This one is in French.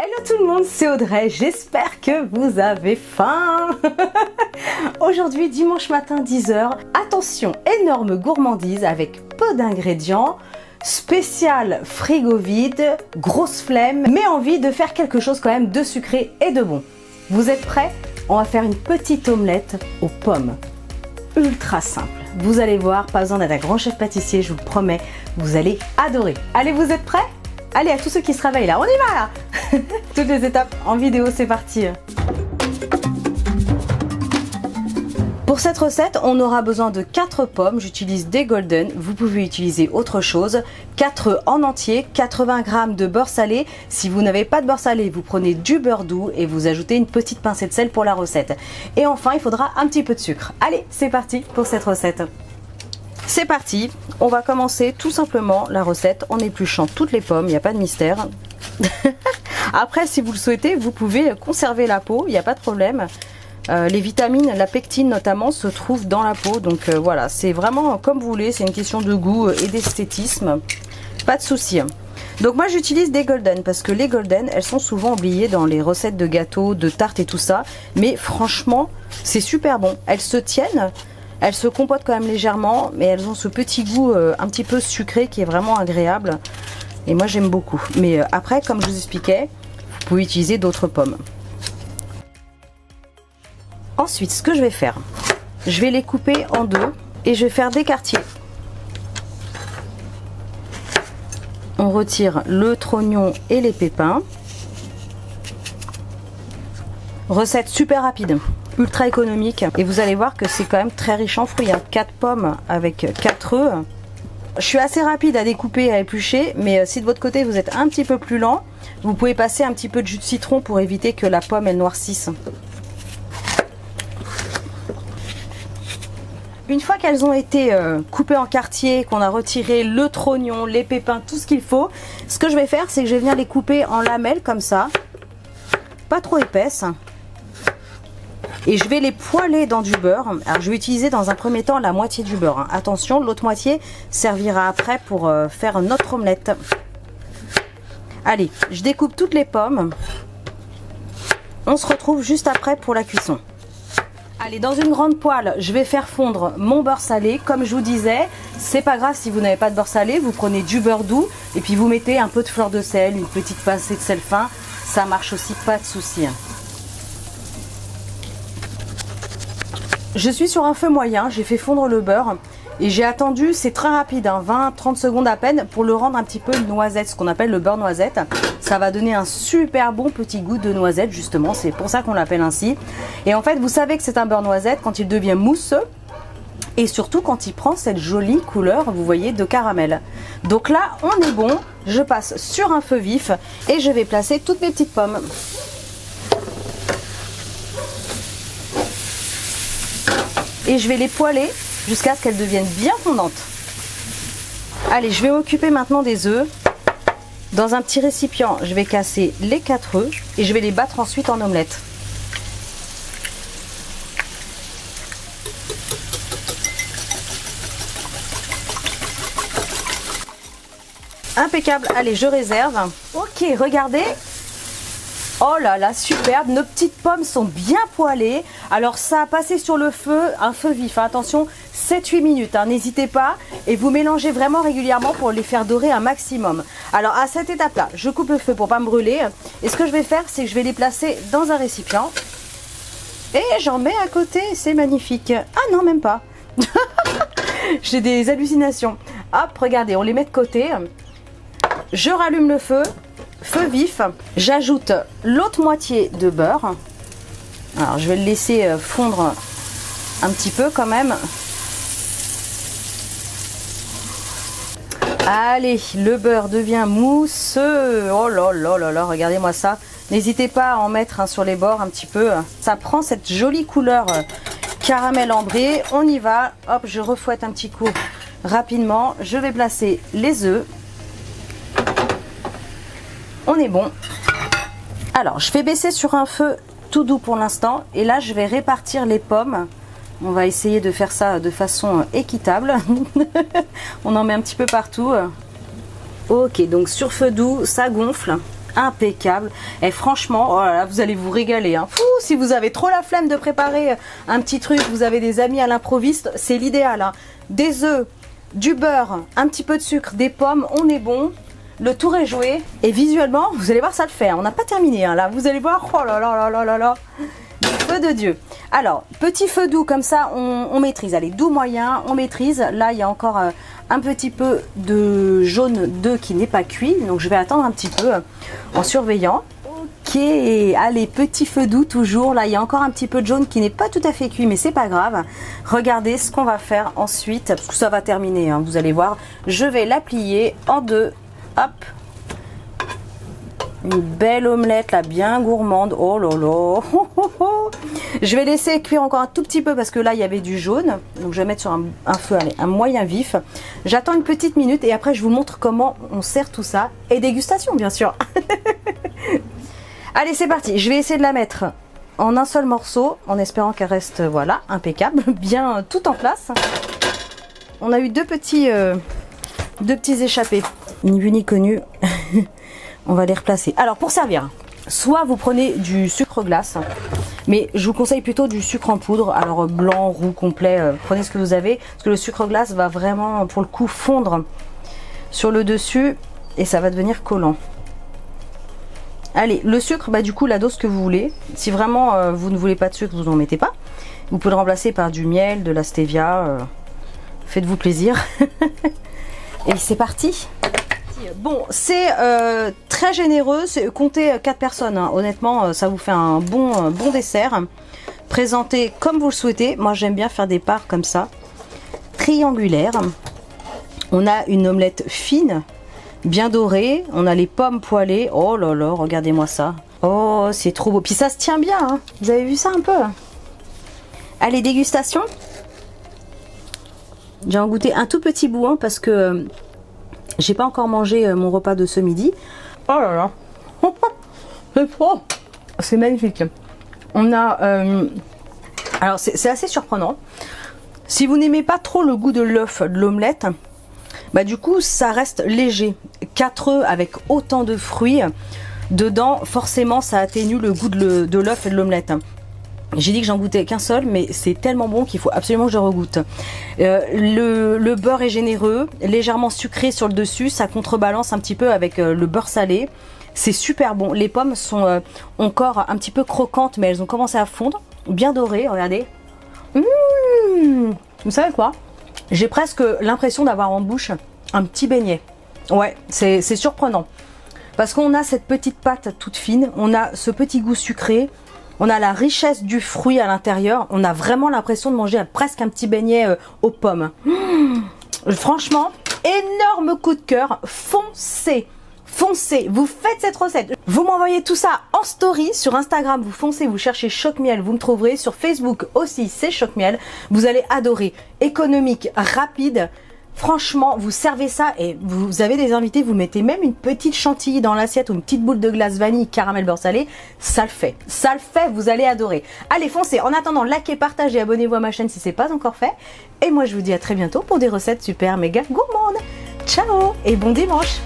Hello tout le monde, c'est Audrey, j'espère que vous avez faim. Aujourd'hui, dimanche matin 10h, attention, énorme gourmandise avec peu d'ingrédients, spécial frigo vide, grosse flemme, mais envie de faire quelque chose quand même de sucré et de bon. Vous êtes prêts? On va faire une petite omelette aux pommes. Ultra simple. Vous allez voir, pas besoin d'être un grand chef pâtissier, je vous le promets, vous allez adorer. Allez, vous êtes prêts? Allez, à tous ceux qui se réveillent là, on y va là. Toutes les étapes en vidéo, c'est parti. Pour cette recette, on aura besoin de 4 pommes, j'utilise des golden, vous pouvez utiliser autre chose, 4 œufs en entier, 80 g de beurre salé. Si vous n'avez pas de beurre salé, vous prenez du beurre doux et vous ajoutez une petite pincée de sel pour la recette. Et enfin, il faudra un petit peu de sucre. Allez, c'est parti pour cette recette. C'est parti, on va commencer tout simplement la recette en épluchant toutes les pommes, il n'y a pas de mystère. Après, si vous le souhaitez, vous pouvez conserver la peau, il n'y a pas de problème. Les vitamines, la pectine notamment, se trouvent dans la peau. Donc voilà, c'est vraiment comme vous voulez, c'est une question de goût et d'esthétisme. Pas de souci. Donc moi j'utilise des golden parce que les golden, elles sont souvent oubliées dans les recettes de gâteaux, de tartes et tout ça. Mais franchement, c'est super bon. Elles se tiennent. Elles se compotent quand même légèrement, mais elles ont ce petit goût un petit peu sucré qui est vraiment agréable. Et moi j'aime beaucoup. Mais après, comme je vous expliquais, vous pouvez utiliser d'autres pommes. Ensuite, ce que je vais faire, je vais les couper en deux et je vais faire des quartiers. On retire le trognon et les pépins. Recette super rapide, ultra économique, et vous allez voir que c'est quand même très riche en fruits. 4 pommes avec 4 œufs. Je suis assez rapide à découper et à éplucher, mais si de votre côté vous êtes un petit peu plus lent, vous pouvez passer un petit peu de jus de citron pour éviter que la pomme elle noircisse. Une fois qu'elles ont été coupées en quartiers, qu'on a retiré le trognon, les pépins, tout ce qu'il faut, ce que je vais faire, c'est que je vais venir les couper en lamelles comme ça, pas trop épaisses. Et je vais les poêler dans du beurre. Alors je vais utiliser dans un premier temps la moitié du beurre. Attention, l'autre moitié servira après pour faire notre omelette. Allez, je découpe toutes les pommes. On se retrouve juste après pour la cuisson. Allez, dans une grande poêle, je vais faire fondre mon beurre salé. Comme je vous disais, c'est pas grave si vous n'avez pas de beurre salé, vous prenez du beurre doux et puis vous mettez un peu de fleur de sel, une petite pincée de sel fin. Ça marche aussi, pas de souci. Je suis sur un feu moyen, j'ai fait fondre le beurre et j'ai attendu, c'est très rapide, 20-30 secondes à peine pour le rendre un petit peu noisette, ce qu'on appelle le beurre noisette. Ça va donner un super bon petit goût de noisette justement, c'est pour ça qu'on l'appelle ainsi. Et en fait, vous savez que c'est un beurre noisette quand il devient mousseux et surtout quand il prend cette jolie couleur, vous voyez, de caramel. Donc là, on est bon, je passe sur un feu vif et je vais placer toutes mes petites pommes. Et je vais les poêler jusqu'à ce qu'elles deviennent bien fondantes. Allez, je vais m'occuper maintenant des œufs. Dans un petit récipient, je vais casser les 4 œufs et je vais les battre ensuite en omelette. Impeccable, allez, je réserve. Ok, regardez. Oh là là, superbe, nos petites pommes sont bien poêlées. Alors ça a passé sur le feu, un feu vif, attention, 7-8 minutes, n'hésitez pas. Et vous mélangez vraiment régulièrement pour les faire dorer un maximum. Alors à cette étape-là, je coupe le feu pour pas me brûler. Et ce que je vais faire, c'est que je vais les placer dans un récipient. Et j'en mets à côté, c'est magnifique. Ah non, même pas. J'ai des hallucinations. Hop, regardez, on les met de côté. Je rallume le feu. Feu vif, j'ajoute l'autre moitié de beurre. Alors je vais le laisser fondre un petit peu quand même. Allez, le beurre devient mousseux. Oh là là là là, regardez-moi ça. N'hésitez pas à en mettre sur les bords un petit peu. Ça prend cette jolie couleur caramel ambré. On y va. Hop, je refouette un petit coup rapidement. Je vais placer les œufs. On est bon. Alors, je vais baisser sur un feu tout doux pour l'instant. Et là, je vais répartir les pommes. On va essayer de faire ça de façon équitable. On en met un petit peu partout. Ok, donc sur feu doux, ça gonfle. impeccable. Et franchement, oh là là, vous allez vous régaler. Hein. Fou, si vous avez trop la flemme de préparer un petit truc, vous avez des amis à l'improviste, c'est l'idéal. Hein. Des œufs, du beurre, un petit peu de sucre, des pommes, on est bon. Le tour est joué. Et visuellement, vous allez voir, ça le fait. Hein. On n'a pas terminé. Hein, là, vous allez voir. Oh là là là là là là. Feu de Dieu. Alors, petit feu doux comme ça, on maîtrise. Allez, doux moyen, on maîtrise. Là, il y a encore un petit peu de jaune d'œuf qui n'est pas cuit. Donc, je vais attendre un petit peu en surveillant. Ok, allez, petit feu doux toujours. Là, il y a encore un petit peu de jaune qui n'est pas tout à fait cuit, mais c'est pas grave. Regardez ce qu'on va faire ensuite, parce que ça va terminer, hein, vous allez voir. Je vais la plier en deux. Hop. Une belle omelette là, bien gourmande. Oh là là. Je vais laisser cuire encore un tout petit peu parce que là il y avait du jaune. Donc je vais mettre sur un feu, allez, un moyen vif. J'attends une petite minute et après je vous montre comment on sert tout ça. Et dégustation bien sûr. Allez, c'est parti. Je vais essayer de la mettre en un seul morceau en espérant qu'elle reste, voilà, impeccable, bien tout en place. On a eu deux petits échappés, ni vu ni connu. On va les replacer. Alors pour servir, soit vous prenez du sucre glace, mais je vous conseille plutôt du sucre en poudre. Alors blanc, roux, complet, prenez ce que vous avez, parce que le sucre glace va vraiment pour le coup fondre sur le dessus et ça va devenir collant. Allez, le sucre, bah du coup la dose que vous voulez. Si vraiment vous ne voulez pas de sucre, vous n'en mettez pas. Vous pouvez le remplacer par du miel, de la stevia. Faites-vous plaisir. Et c'est parti. Bon, c'est très généreux, comptez 4 personnes, hein. Honnêtement ça vous fait un bon dessert. Présentez comme vous le souhaitez, moi j'aime bien faire des parts comme ça, triangulaires. On a une omelette fine, bien dorée, on a les pommes poêlées, oh là là, regardez-moi ça. Oh, c'est trop beau, puis ça se tient bien, hein. Vous avez vu ça un peu? Allez, dégustation. J'ai en goûté un tout petit bout, hein, parce que... j'ai pas encore mangé mon repas de ce midi. Oh là là. C'est trop. C'est magnifique. On a... alors c'est assez surprenant. Si vous n'aimez pas trop le goût de l'œuf, de l'omelette, bah du coup ça reste léger. 4 œufs avec autant de fruits dedans, forcément ça atténue le goût de l'œuf et de l'omelette. J'ai dit que j'en goûtais qu'un seul, mais c'est tellement bon qu'il faut absolument que je regoute. Le beurre est généreux, légèrement sucré sur le dessus, ça contrebalance un petit peu avec le beurre salé. C'est super bon. Les pommes sont encore un petit peu croquantes, mais elles ont commencé à fondre, bien dorées, regardez. Vous savez quoi? J'ai presque l'impression d'avoir en bouche un petit beignet. Ouais, c'est surprenant. Parce qu'on a cette petite pâte toute fine, on a ce petit goût sucré. On a la richesse du fruit à l'intérieur. On a vraiment l'impression de manger presque un petit beignet aux pommes. Franchement, énorme coup de cœur. Foncez, foncez. Vous faites cette recette. Vous m'envoyez tout ça en story sur Instagram. Vous foncez, vous cherchez Choc Miel. Vous me trouverez sur Facebook aussi. C'est Choc Miel. Vous allez adorer. Économique, rapide. Franchement, vous servez ça et vous avez des invités, vous mettez même une petite chantilly dans l'assiette ou une petite boule de glace vanille, caramel, beurre salé, ça le fait. Ça le fait, vous allez adorer. Allez, foncez. En attendant, likez, partagez, abonnez-vous à ma chaîne si ce n'est pas encore fait. Et moi, je vous dis à très bientôt pour des recettes super méga gourmandes. Ciao et bon dimanche.